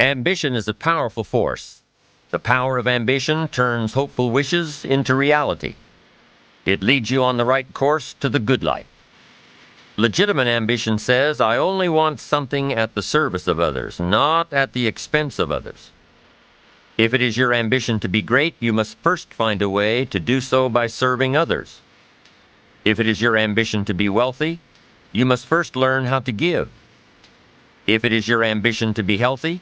Ambition is a powerful force. The power of ambition turns hopeful wishes into reality. It leads you on the right course to the good life. Legitimate ambition says, I only want something at the service of others, not at the expense of others. If it is your ambition to be great, you must first find a way to do so by serving others. If it is your ambition to be wealthy, you must first learn how to give. If it is your ambition to be healthy,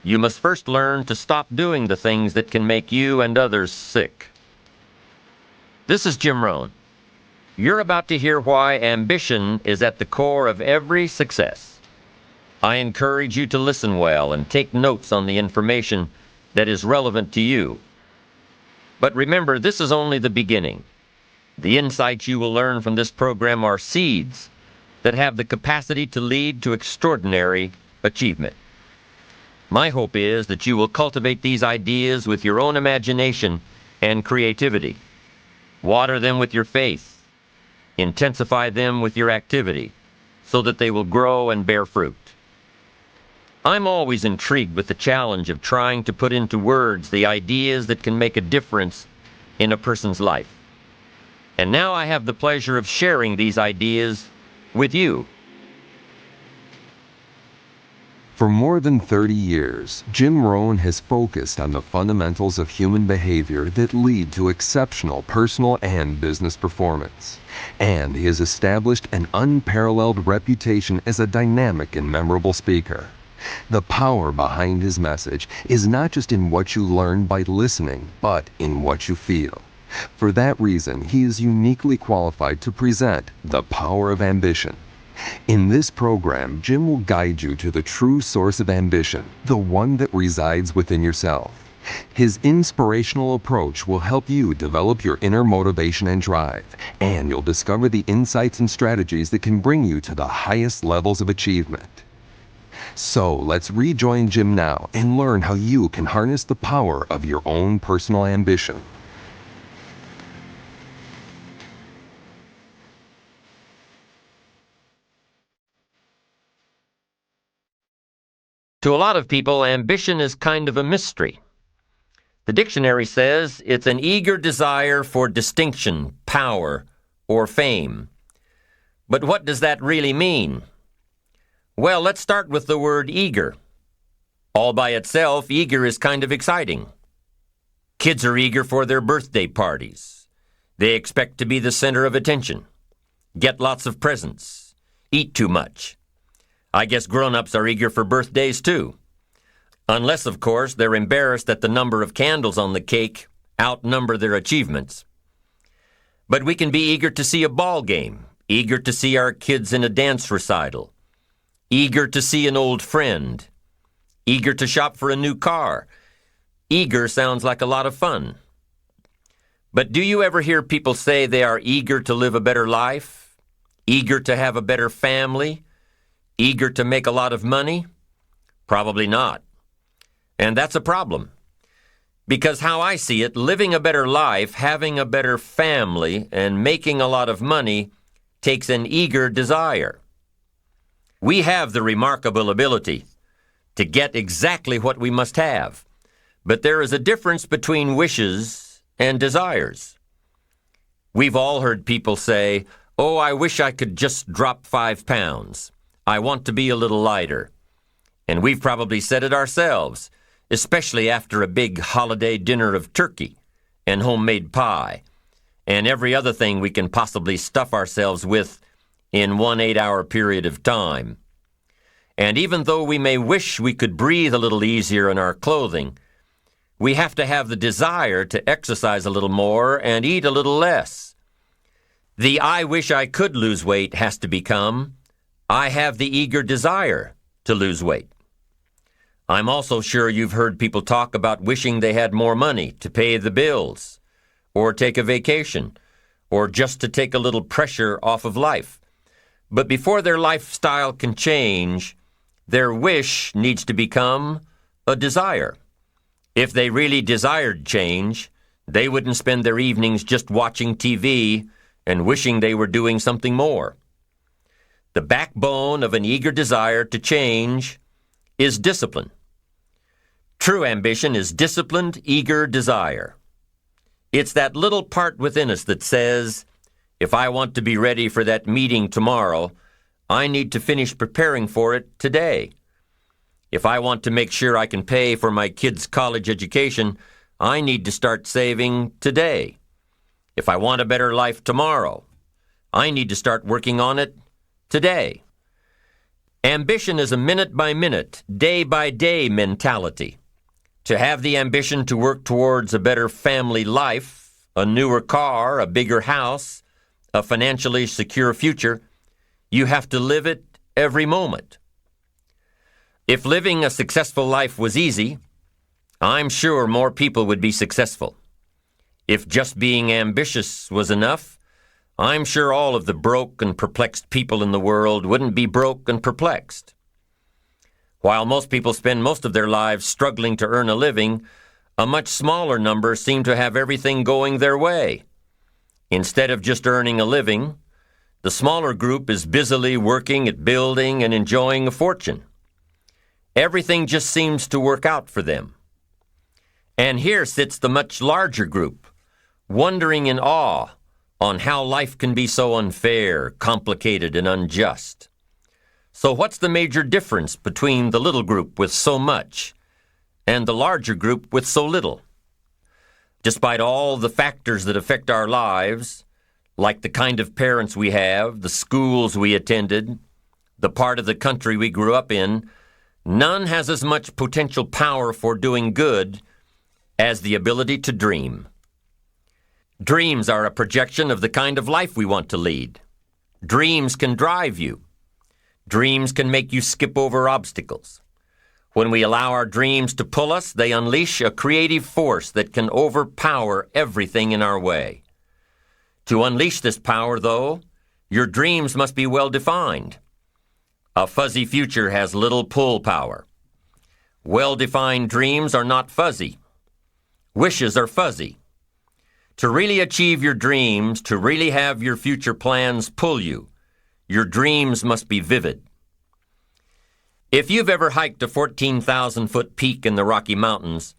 you must first learn to stop doing the things that can make you and others sick. This is Jim Rohn. You're about to hear why ambition is at the core of every success. I encourage you to listen well and take notes on the information that is relevant to you. But remember, this is only the beginning. The insights you will learn from this program are seeds that have the capacity to lead to extraordinary achievement. My hope is that you will cultivate these ideas with your own imagination and creativity. Water them with your faith. Intensify them with your activity so that they will grow and bear fruit. I'm always intrigued with the challenge of trying to put into words the ideas that can make a difference in a person's life. And now I have the pleasure of sharing these ideas with you. For more than 30 years, Jim Rohn has focused on the fundamentals of human behavior that lead to exceptional personal and business performance. And he has established an unparalleled reputation as a dynamic and memorable speaker. The power behind his message is not just in what you learn by listening, but in what you feel. For that reason, he is uniquely qualified to present The Power of Ambition. In this program, Jim will guide you to the true source of ambition, the one that resides within yourself. His inspirational approach will help you develop your inner motivation and drive, and you'll discover the insights and strategies that can bring you to the highest levels of achievement. So let's rejoin Jim now and learn how you can harness the power of your own personal ambition. To a lot of people, ambition is kind of a mystery. The dictionary says it's an eager desire for distinction, power, or fame. But what does that really mean? Well, let's start with the word eager. All by itself, eager is kind of exciting. Kids are eager for their birthday parties. They expect to be the center of attention, get lots of presents, eat too much. I guess grown-ups are eager for birthdays too. Unless, of course, they're embarrassed that the number of candles on the cake outnumber their achievements. But we can be eager to see a ball game, eager to see our kids in a dance recital, eager to see an old friend, eager to shop for a new car. Eager sounds like a lot of fun. But do you ever hear people say they are eager to live a better life, eager to have a better family, eager to make a lot of money? Probably not. And that's a problem. Because how I see it, living a better life, having a better family, and making a lot of money takes an eager desire. We have the remarkable ability to get exactly what we must have. But there is a difference between wishes and desires. We've all heard people say, "Oh, I wish I could just drop 5 pounds. I want to be a little lighter." And we've probably said it ourselves, especially after a big holiday dinner of turkey and homemade pie and every other thing we can possibly stuff ourselves with in one 8-hour period of time. And even though we may wish we could breathe a little easier in our clothing, we have to have the desire to exercise a little more and eat a little less. The "I wish I could lose weight" has to become "I have the eager desire to lose weight." I'm also sure you've heard people talk about wishing they had more money to pay the bills, or take a vacation, or just to take a little pressure off of life. But before their lifestyle can change, their wish needs to become a desire. If they really desired change, they wouldn't spend their evenings just watching TV and wishing they were doing something more. The backbone of an eager desire to change is discipline. True ambition is disciplined, eager desire. It's that little part within us that says, if I want to be ready for that meeting tomorrow, I need to finish preparing for it today. If I want to make sure I can pay for my kids' college education, I need to start saving today. If I want a better life tomorrow, I need to start working on it today. Ambition is a minute-by-minute, day-by-day mentality. To have the ambition to work towards a better family life, a newer car, a bigger house, a financially secure future, you have to live it every moment. If living a successful life was easy, I'm sure more people would be successful. If just being ambitious was enough, I'm sure all of the broke and perplexed people in the world wouldn't be broke and perplexed. While most people spend most of their lives struggling to earn a living, a much smaller number seem to have everything going their way. Instead of just earning a living, the smaller group is busily working at building and enjoying a fortune. Everything just seems to work out for them. And here sits the much larger group, wondering in awe on how life can be so unfair, complicated, and unjust. So what's the major difference between the little group with so much and the larger group with so little? Despite all the factors that affect our lives, like the kind of parents we have, the schools we attended, the part of the country we grew up in, none has as much potential power for doing good as the ability to dream. Dreams are a projection of the kind of life we want to lead. Dreams can drive you. Dreams can make you skip over obstacles. When we allow our dreams to pull us, they unleash a creative force that can overpower everything in our way. To unleash this power, though, your dreams must be well defined. A fuzzy future has little pull power. Well-defined dreams are not fuzzy. Wishes are fuzzy. To really achieve your dreams, to really have your future plans pull you, your dreams must be vivid. If you've ever hiked a 14,000-foot peak in the Rocky Mountains,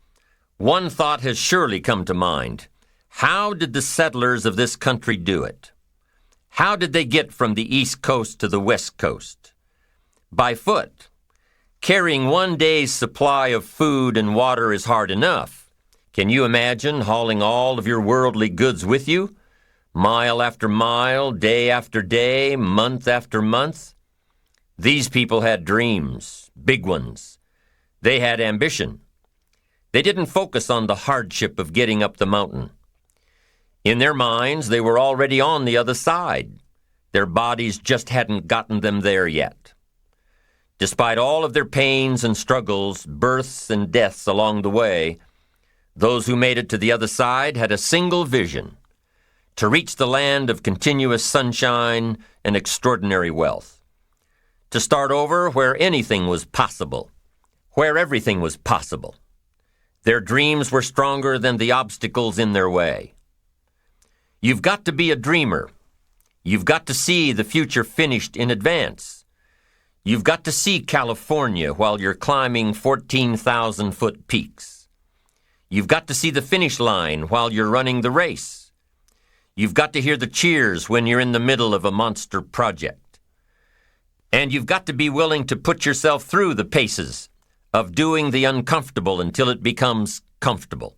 one thought has surely come to mind. How did the settlers of this country do it? How did they get from the East Coast to the West Coast? By foot. Carrying one day's supply of food and water is hard enough. Can you imagine hauling all of your worldly goods with you? Mile after mile, day after day, month after month? These people had dreams, big ones. They had ambition. They didn't focus on the hardship of getting up the mountain. In their minds, they were already on the other side. Their bodies just hadn't gotten them there yet. Despite all of their pains and struggles, births and deaths along the way, those who made it to the other side had a single vision: to reach the land of continuous sunshine and extraordinary wealth. To start over where anything was possible, where everything was possible. Their dreams were stronger than the obstacles in their way. You've got to be a dreamer. You've got to see the future finished in advance. You've got to see California while you're climbing 14,000-foot peaks. You've got to see the finish line while you're running the race. You've got to hear the cheers when you're in the middle of a monster project. And you've got to be willing to put yourself through the paces of doing the uncomfortable until it becomes comfortable.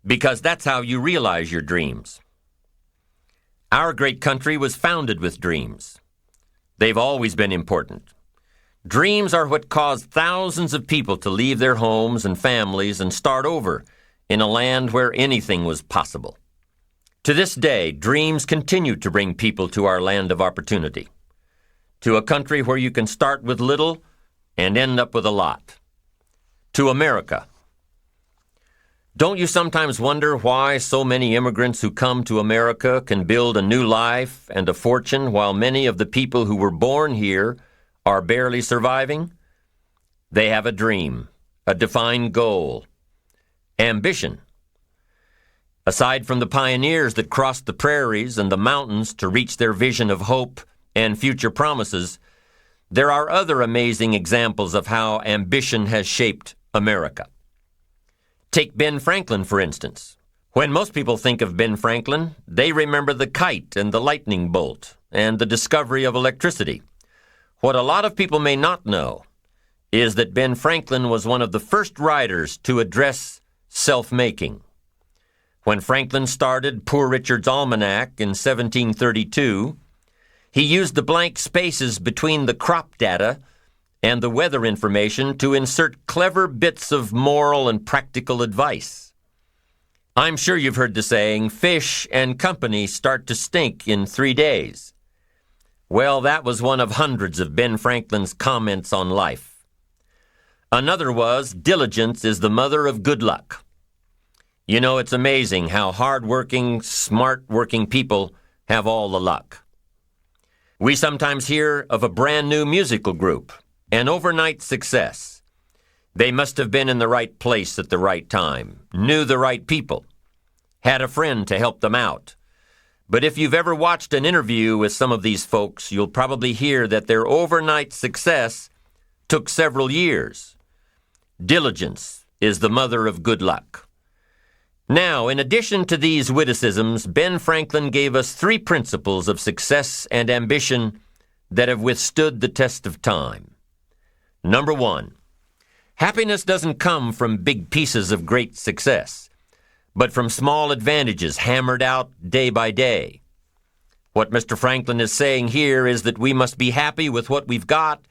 Because that's how you realize your dreams. Our great country was founded with dreams. They've always been important. Dreams are what caused thousands of people to leave their homes and families and start over in a land where anything was possible. To this day, dreams continue to bring people to our land of opportunity, to a country where you can start with little and end up with a lot, to America. Don't you sometimes wonder why so many immigrants who come to America can build a new life and a fortune while many of the people who were born here are barely surviving? They have a dream, a defined goal, ambition. Aside from the pioneers that crossed the prairies and the mountains to reach their vision of hope and future promises, there are other amazing examples of how ambition has shaped America. Take Ben Franklin, for instance. When most people think of Ben Franklin, they remember the kite and the lightning bolt and the discovery of electricity. What a lot of people may not know is that Ben Franklin was one of the first writers to address self-making. When Franklin started Poor Richard's Almanac in 1732, he used the blank spaces between the crop data and the weather information to insert clever bits of moral and practical advice. I'm sure you've heard the saying, fish and company start to stink in 3 days. Well, that was one of hundreds of Ben Franklin's comments on life. Another was, diligence is the mother of good luck. You know, it's amazing how hard-working, smart-working people have all the luck. We sometimes hear of a brand-new musical group, an overnight success. They must have been in the right place at the right time, knew the right people, had a friend to help them out. But if you've ever watched an interview with some of these folks, you'll probably hear that their overnight success took several years. Diligence is the mother of good luck. Now, in addition to these witticisms, Ben Franklin gave us 3 principles of success and ambition that have withstood the test of time. Number 1, happiness doesn't come from big pieces of great success, but from small advantages hammered out day by day. What Mr. Franklin is saying here is that we must be happy with what we've got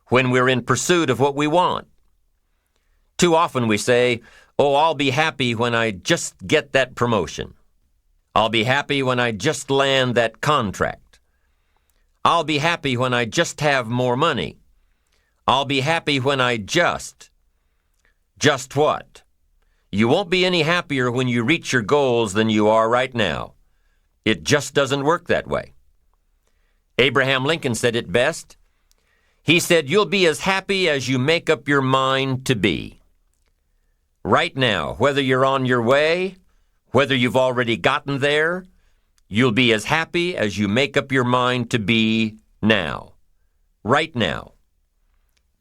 when we're in pursuit of what we want. Too often we say, oh, I'll be happy when I just get that promotion. I'll be happy when I just land that contract. I'll be happy when I just have more money. I'll be happy when I just. Just what? You won't be any happier when you reach your goals than you are right now. It just doesn't work that way. Abraham Lincoln said it best. He said, you'll be as happy as you make up your mind to be. Right now, whether you're on your way, whether you've already gotten there, you'll be as happy as you make up your mind to be now. Right now.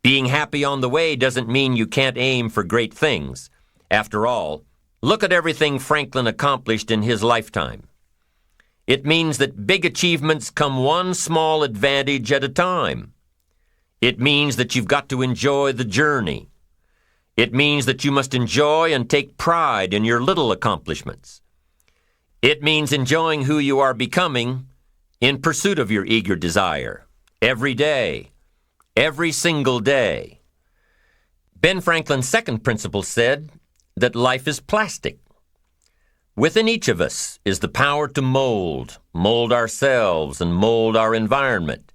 Being happy on the way doesn't mean you can't aim for great things. After all, look at everything Franklin accomplished in his lifetime. It means that big achievements come one small advantage at a time. It means that you've got to enjoy the journey. It means that you must enjoy and take pride in your little accomplishments. It means enjoying who you are becoming in pursuit of your eager desire, every day, every single day. Ben Franklin's second principle said that life is plastic. Within each of us is the power to mold ourselves and mold our environment.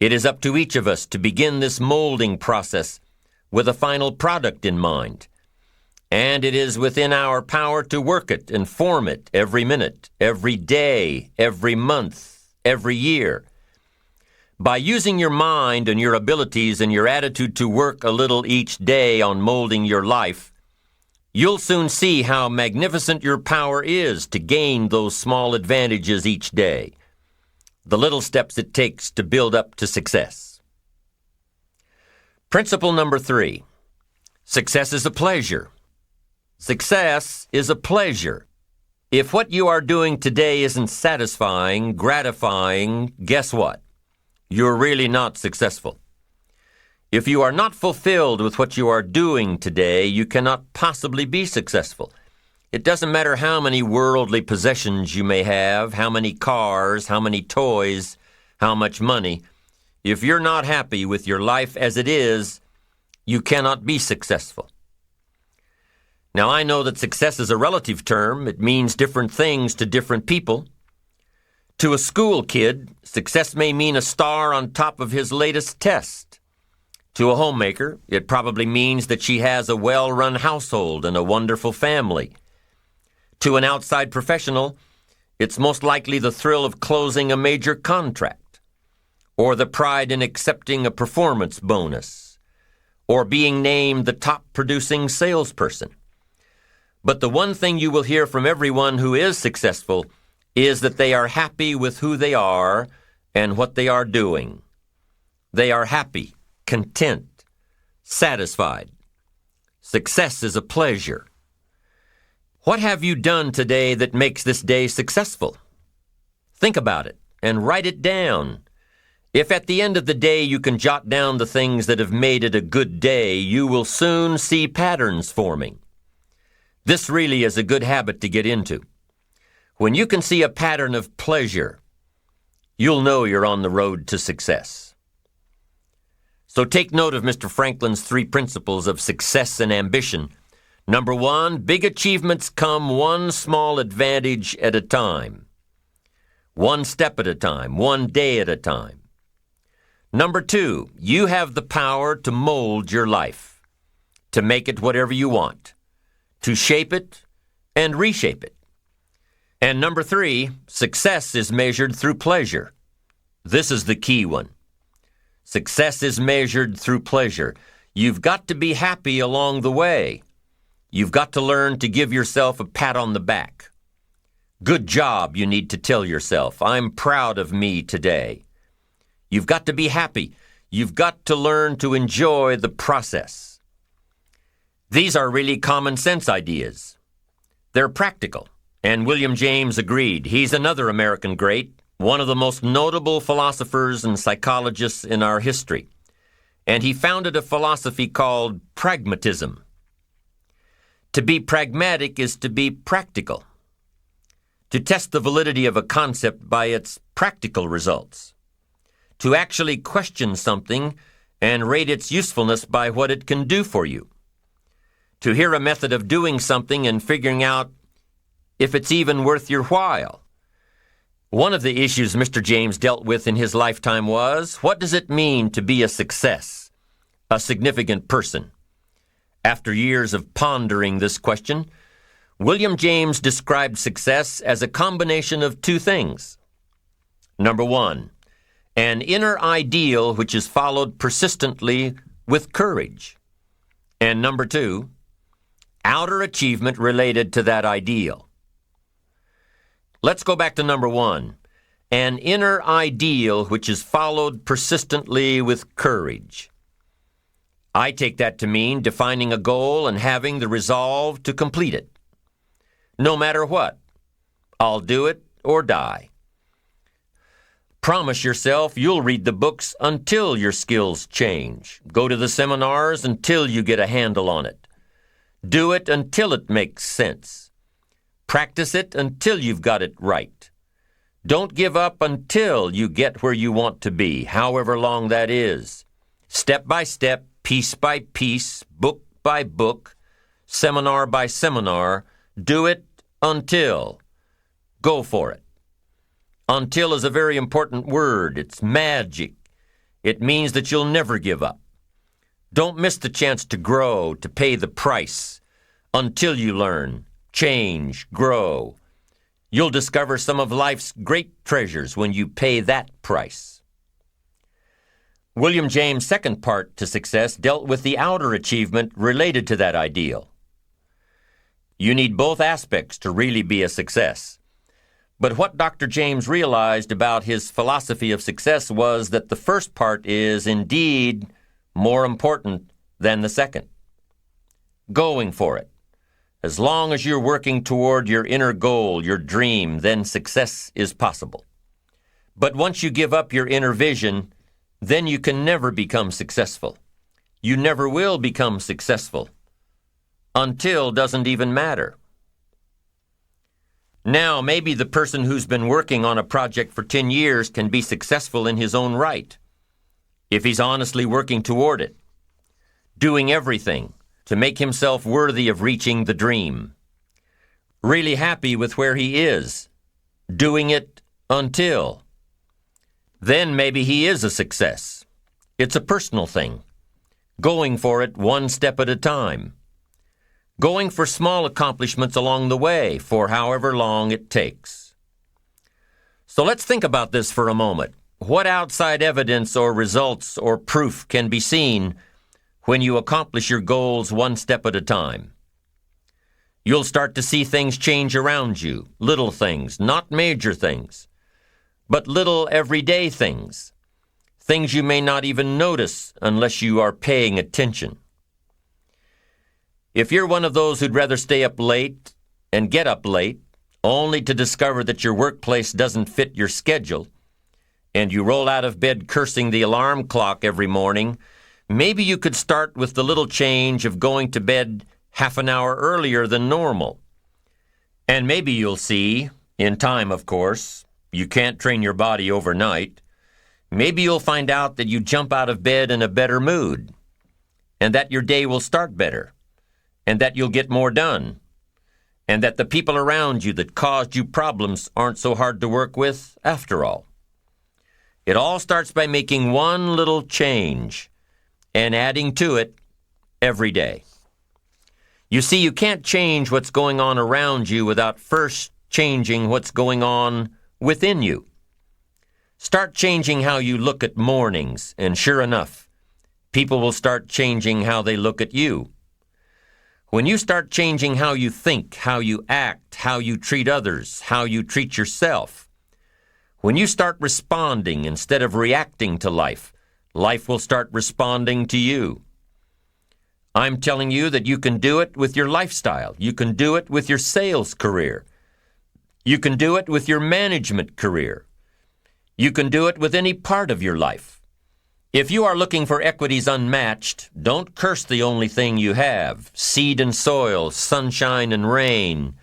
It is up to each of us to begin this molding process with a final product in mind. And it is within our power to work it and form it every minute, every day, every month, every year. By using your mind and your abilities and your attitude to work a little each day on molding your life, you'll soon see how magnificent your power is to gain those small advantages each day, the little steps it takes to build up to success. Principle number 3, success is a pleasure. Success is a pleasure. If what you are doing today isn't satisfying, gratifying, guess what? You're really not successful. If you are not fulfilled with what you are doing today, you cannot possibly be successful. It doesn't matter how many worldly possessions you may have, how many cars, how many toys, how much money. If you're not happy with your life as it is, you cannot be successful. Now, I know that success is a relative term. It means different things to different people. To a school kid, success may mean a star on top of his latest test. To a homemaker, it probably means that she has a well-run household and a wonderful family. To an outside professional, it's most likely the thrill of closing a major contract, or the pride in accepting a performance bonus, or being named the top-producing salesperson. But the one thing you will hear from everyone who is successful is that they are happy with who they are and what they are doing. They are happy, content, satisfied. Success is a pleasure. What have you done today that makes this day successful? Think about it and write it down. If at the end of the day you can jot down the things that have made it a good day, you will soon see patterns forming. This really is a good habit to get into. When you can see a pattern of pleasure, you'll know you're on the road to success. So take note of Mr. Franklin's 3 principles of success and ambition. Number 1, big achievements come one small advantage at a time. One step at a time, one day at a time. Number 2, you have the power to mold your life, to make it whatever you want, to shape it and reshape it. And number 3, success is measured through pleasure. This is the key one. Success is measured through pleasure. You've got to be happy along the way. You've got to learn to give yourself a pat on the back. Good job, you need to tell yourself. I'm proud of me today. You've got to be happy. You've got to learn to enjoy the process. These are really common sense ideas. They're practical, and William James agreed. He's another American great, one of the most notable philosophers and psychologists in our history, and he founded a philosophy called pragmatism. To be pragmatic is to be practical, to test the validity of a concept by its practical results, to actually question something and rate its usefulness by what it can do for you, to hear a method of doing something and figuring out if it's even worth your while. One of the issues Mr. James dealt with in his lifetime was, what does it mean to be a success, a significant person? After years of pondering this question, William James described success as a combination of 2 things. Number 1, an inner ideal which is followed persistently with courage. And number 2, outer achievement related to that ideal. Let's go back to number 1, an inner ideal which is followed persistently with courage. I take that to mean defining a goal and having the resolve to complete it. No matter what, I'll do it or die. Promise yourself you'll read the books until your skills change. Go to the seminars until you get a handle on it. Do it until it makes sense. Practice it until you've got it right. Don't give up until you get where you want to be, however long that is. Step by step, piece by piece, book by book, seminar by seminar, do it until. Go for it. Until is a very important word. It's magic. It means that you'll never give up. Don't miss the chance to grow, to pay the price, until you learn, change, grow. You'll discover some of life's great treasures when you pay that price. William James' second part to success dealt with the outer achievement related to that ideal. You need both aspects to really be a success. But what Dr. James realized about his philosophy of success was that the first part is indeed more important than the second. Going for it. As long as you're working toward your inner goal, your dream, then success is possible. But once you give up your inner vision, then you can never become successful. You never will become successful. Until doesn't even matter. Now, maybe the person who's been working on a project for 10 years can be successful in his own right, if he's honestly working toward it, doing everything to make himself worthy of reaching the dream, really happy with where he is, doing it until. Then maybe he is a success. It's a personal thing, going for it one step at a time. Going for small accomplishments along the way for however long it takes. So let's think about this for a moment. What outside evidence or results or proof can be seen when you accomplish your goals one step at a time? You'll start to see things change around you, little things, not major things, but little everyday things, things you may not even notice unless you are paying attention. If you're one of those who'd rather stay up late and get up late, only to discover that your workplace doesn't fit your schedule, and you roll out of bed cursing the alarm clock every morning, maybe you could start with the little change of going to bed half an hour earlier than normal. And maybe you'll see, in time of course, you can't train your body overnight, maybe you'll find out that you jump out of bed in a better mood, and that your day will start better, and that you'll get more done, and that the people around you that caused you problems aren't so hard to work with after all. It all starts by making one little change and adding to it every day. You see, you can't change what's going on around you without first changing what's going on within you. Start changing how you look at mornings, and sure enough, people will start changing how they look at you. When you start changing how you think, how you act, how you treat others, how you treat yourself, when you start responding instead of reacting to life, life will start responding to you. I'm telling you that you can do it with your lifestyle. You can do it with your sales career. You can do it with your management career. You can do it with any part of your life. If you are looking for equities unmatched, don't curse the only thing you have: seed and soil, sunshine and rain,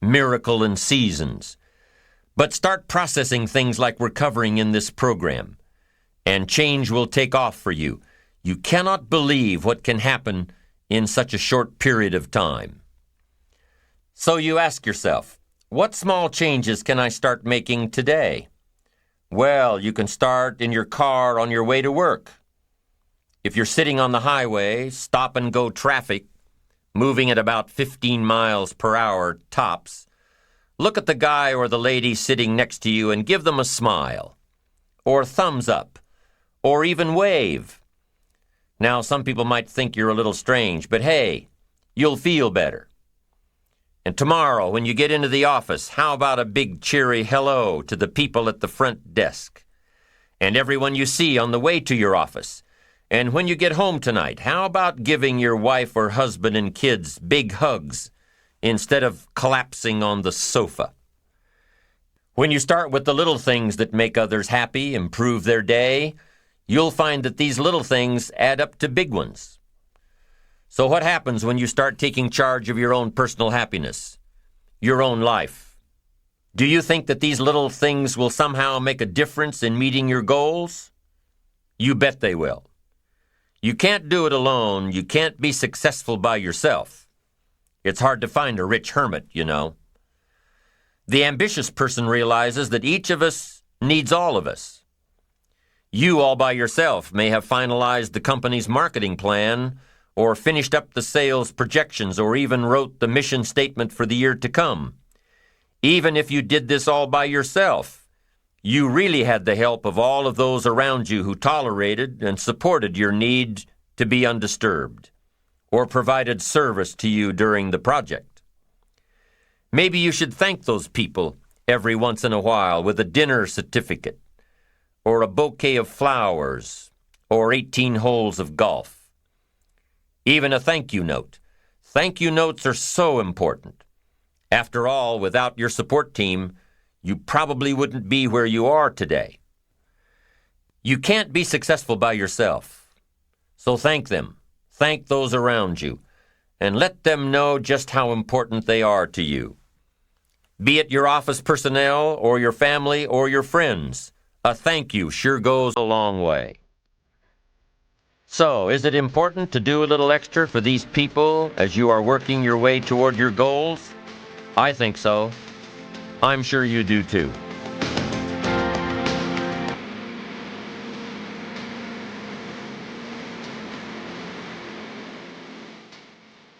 miracle and seasons. But start processing things like we're covering in this program, and change will take off for you. You cannot believe what can happen in such a short period of time. So you ask yourself, what small changes can I start making today? Well, you can start in your car on your way to work. If you're sitting on the highway, stop-and-go traffic, moving at about 15 miles per hour tops, look at the guy or the lady sitting next to you and give them a smile, or thumbs up, or even wave. Now, some people might think you're a little strange, but hey, you'll feel better. And tomorrow, when you get into the office, how about a big cheery hello to the people at the front desk, and everyone you see on the way to your office? And when you get home tonight, how about giving your wife or husband and kids big hugs instead of collapsing on the sofa? When you start with the little things that make others happy, improve their day, you'll find that these little things add up to big ones. So what happens when you start taking charge of your own personal happiness, your own life? Do you think that these little things will somehow make a difference in meeting your goals? You bet they will. You can't do it alone. You can't be successful by yourself. It's hard to find a rich hermit, you know. The ambitious person realizes that each of us needs all of us. You all by yourself may have finalized the company's marketing plan, or finished up the sales projections, or even wrote the mission statement for the year to come. Even if you did this all by yourself, you really had the help of all of those around you who tolerated and supported your need to be undisturbed, or provided service to you during the project. Maybe you should thank those people every once in a while with a dinner certificate, or a bouquet of flowers, or 18 holes of golf. Even a thank you note. Thank you notes are so important. After all, without your support team, you probably wouldn't be where you are today. You can't be successful by yourself. So thank them. Thank those around you, and let them know just how important they are to you. Be it your office personnel or your family or your friends, a thank you sure goes a long way. So, is it important to do a little extra for these people as you are working your way toward your goals? I think so. I'm sure you do too.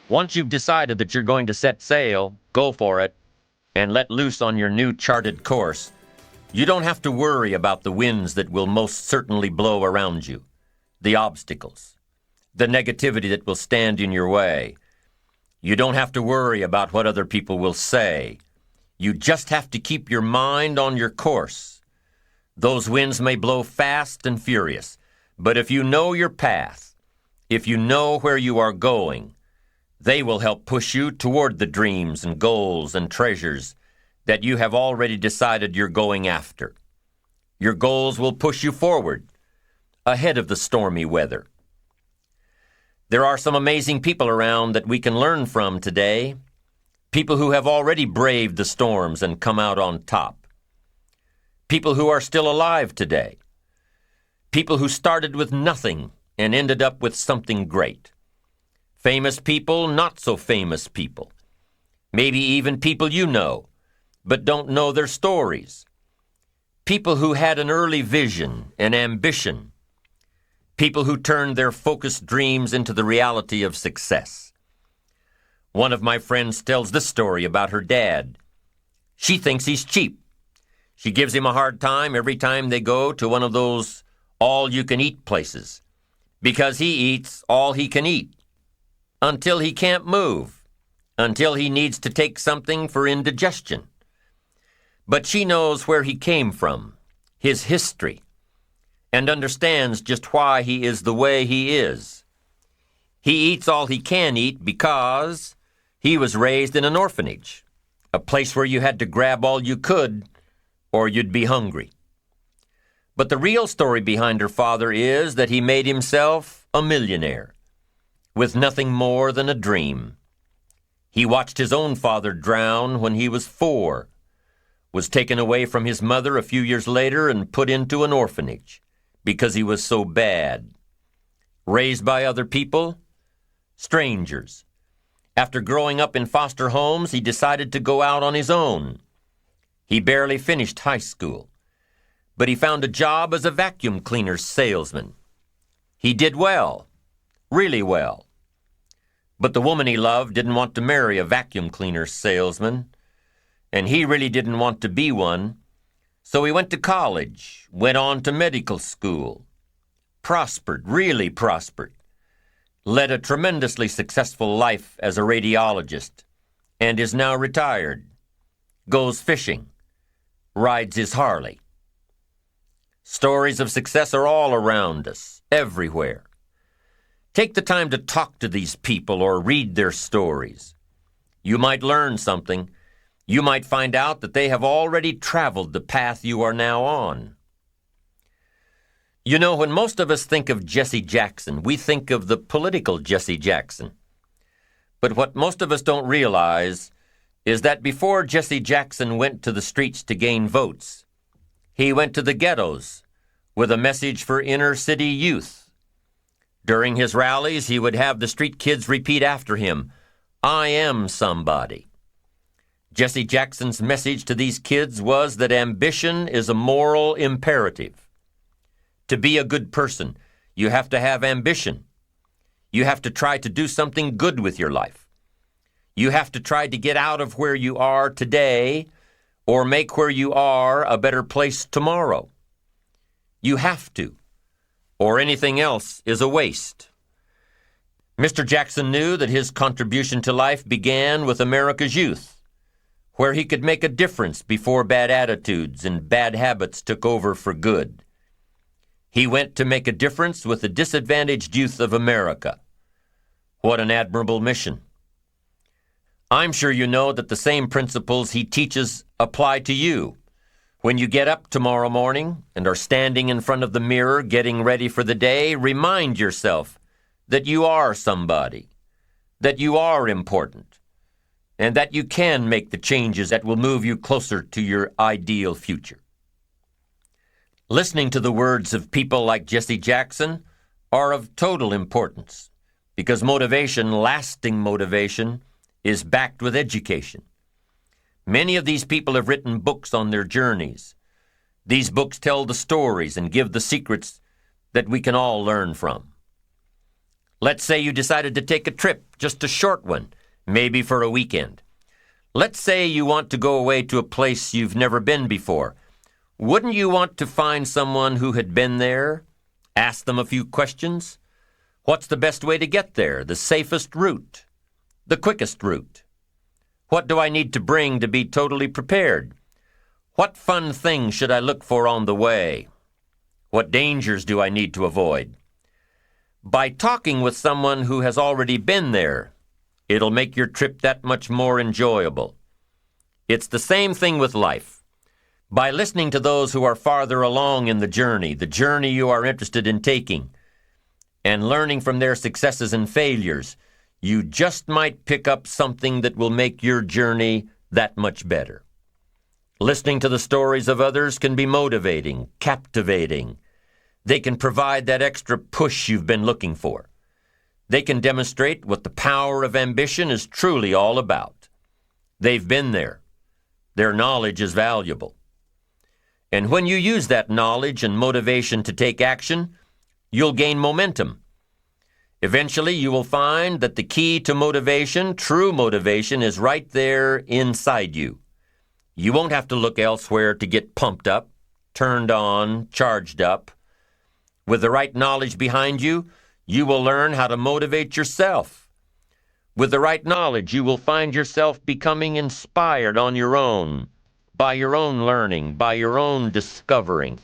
Once you've decided that you're going to set sail, go for it, and let loose on your new charted course. You don't have to worry about the winds that will most certainly blow around you, the obstacles, the negativity that will stand in your way. You don't have to worry about what other people will say. You just have to keep your mind on your course. Those winds may blow fast and furious, but if you know your path, if you know where you are going, They will help push you toward the dreams and goals and treasures that you have already decided you're going after. Your goals will push you forward, ahead of the stormy weather. There are some amazing people around that we can learn from today, people who have already braved the storms and come out on top, people who are still alive today, people who started with nothing and ended up with something great. Famous people, not so famous people. Maybe even people you know, but don't know their stories. People who had an early vision and ambition. People who turned their focused dreams into the reality of success. One of my friends tells this story about her dad. She thinks he's cheap. She gives him a hard time every time they go to one of those all-you-can-eat places, because he eats all he can eat, until he can't move, until he needs to take something for indigestion. But she knows where he came from, his history, and understands just why he is the way he is. He eats all he can eat because he was raised in an orphanage, a place where you had to grab all you could or you'd be hungry. But the real story behind her father is that he made himself a millionaire with nothing more than a dream. He watched his own father drown when he was 4, was taken away from his mother a few years later and put into an orphanage because he was so bad. Raised by other people, strangers. After growing up in foster homes, he decided to go out on his own. He barely finished high school, but he found a job as a vacuum cleaner salesman. He did well, really well. But the woman he loved didn't want to marry a vacuum cleaner salesman, and he really didn't want to be one, so he went to college, went on to medical school, prospered, really prospered, led a tremendously successful life as a radiologist, and is now retired, goes fishing, rides his Harley. Stories of success are all around us, everywhere. Take the time to talk to these people or read their stories. You might learn something. You might find out that they have already traveled the path you are now on. You know, when most of us think of Jesse Jackson, we think of the political Jesse Jackson. But what most of us don't realize is that before Jesse Jackson went to the streets to gain votes, he went to the ghettos with a message for inner-city youth. During his rallies, he would have the street kids repeat after him, "I am somebody." Jesse Jackson's message to these kids was that ambition is a moral imperative. To be a good person, you have to have ambition. You have to try to do something good with your life. You have to try to get out of where you are today or make where you are a better place tomorrow. You have to, or anything else is a waste. Mr. Jackson knew that his contribution to life began with America's youth, where he could make a difference before bad attitudes and bad habits took over for good. He went to make a difference with the disadvantaged youth of America. What an admirable mission. I'm sure you know that the same principles he teaches apply to you. When you get up tomorrow morning and are standing in front of the mirror getting ready for the day, remind yourself that you are somebody, that you are important, and that you can make the changes that will move you closer to your ideal future. Listening to the words of people like Jesse Jackson are of total importance because motivation, lasting motivation, is backed with education. Many of these people have written books on their journeys. These books tell the stories and give the secrets that we can all learn from. Let's say you decided to take a trip, just a short one, maybe for a weekend. Let's say you want to go away to a place you've never been before. Wouldn't you want to find someone who had been there? Ask them a few questions? What's the best way to get there? The safest route? The quickest route? What do I need to bring to be totally prepared? What fun things should I look for on the way? What dangers do I need to avoid? By talking with someone who has already been there, It'll make your trip that much more enjoyable. It's the same thing with life. By listening to those who are farther along in the journey you are interested in taking, and learning from their successes and failures, you just might pick up something that will make your journey that much better. Listening to the stories of others can be motivating, captivating. They can provide that extra push you've been looking for. They can demonstrate what the power of ambition is truly all about. They've been there. Their knowledge is valuable. And when you use that knowledge and motivation to take action, you'll gain momentum. Eventually, you will find that the key to motivation, true motivation, is right there inside you. You won't have to look elsewhere to get pumped up, turned on, charged up. With the right knowledge behind you, you will learn how to motivate yourself. With the right knowledge, you will find yourself becoming inspired on your own, by your own learning, by your own discovering.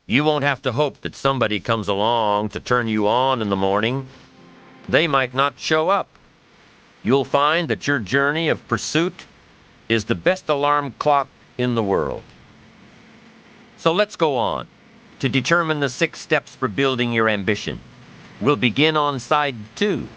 You won't have to hope that somebody comes along to turn you on in the morning. They might not show up. You'll find that your journey of pursuit is the best alarm clock in the world. So let's go on to determine the 6 steps for building your ambition. We'll begin on side 2.